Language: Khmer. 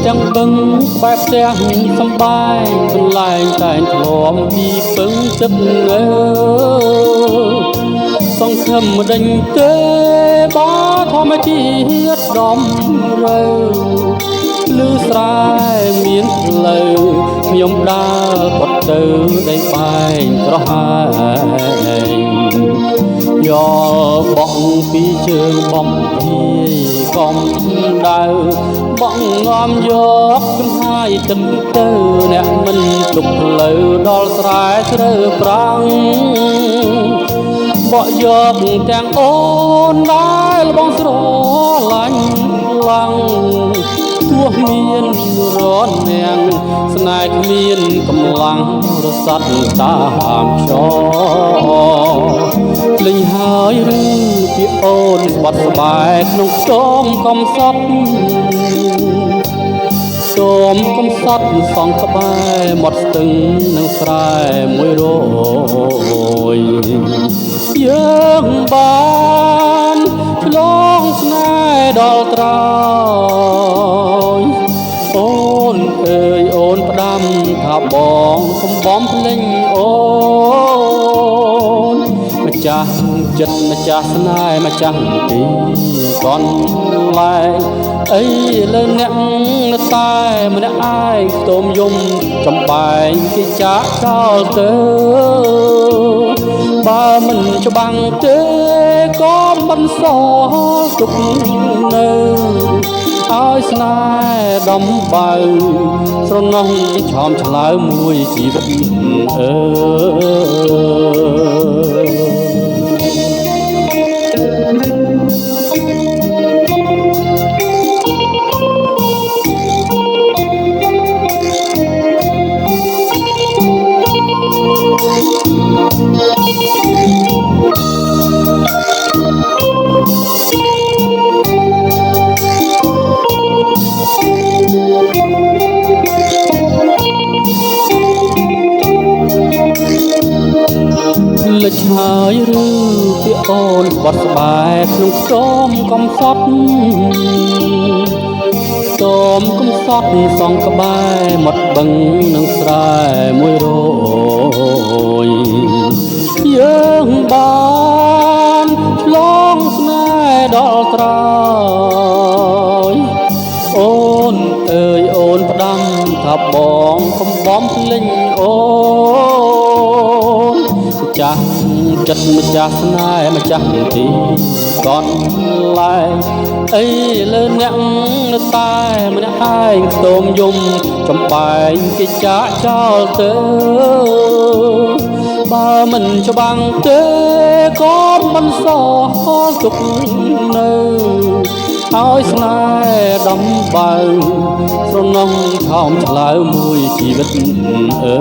ទាំងបឹងក្បែរផ្ទះសំបែងកន្លែងតែងធ្លាប់ពីពឹងចិត្តសង្ឃឹមមិនដេញទេបើធម្មជាតិដំរើលឺស្រែមានផ្លូវខ្ញុំដើរបត់ទៅដីបែងក្រហើងយកបងពីជើងបំភាយកុំដៅបងងំយកចំហាយទឹកទៅអ្នកមិនទុកផ្លូវដល់ស្រែជ្រៅប្រាំងបកយកទាំងអូនដែលបងស្រឡាញ់ខ្លាំងទោះមានរត់នាងស្នេហ៍គ្មានកម្លាំងរសាត់តាមខ្យល់ភ្លេងហើយឬពីអូនស្បាត់ស្បែកក្នុងខ្ទមកំសត់សូមកំសត់សងក្បែរមាត់ស្ទឹងនឹងស្រែមួយរយយើងបានឆ្លងស្នេហ៍ដល់ត្រើយអូនអើយអូនផ្ដាំថាបងកុំបំភ្លេចអូនម្ចាស់ចិត្តម្ចាស់ស្នេហ៍ម្ចាស់ទីកន្លែងអីលើអ្នកតែម្នាក់ឯងខ្ទមយំចំបែងគេចាក់ចោលទៅបើមិនច្បាំងទេក៏មិនសល់ទុកនៅឲ្យស្នេហ៍ដំបៅស្រណោះឆោមឆ្លើយមួយជីវិតអើលិចហើយឬពីអូនស្បាត់ស្បែកក្នុងខ្ទមកំសត់សូមកំសត់សងក្បែរមាត់បឹងនឹងស្រែមួយរយយើងបានឆ្លងស្នេហ៍ដល់ត្រើយអូនអើយអូនផ្ដាំថាបងកុំបំភ្លេចអូនម្ចាស់ចិត្តម្ចាស់ស្នេហ៍ម្ចាស់ទីកន្លែងអីលើអ្នកតែម្នាក់ឯងខ្ទមយំចំបែងគេចាក់ចោលទៅបើមិនច្បាំងទេក៏មិនសល់ទុកនៅឲ្យស្នេហ៍ដំបៅស្រណោះថោមឆ្លើយមួយជីវិតអើ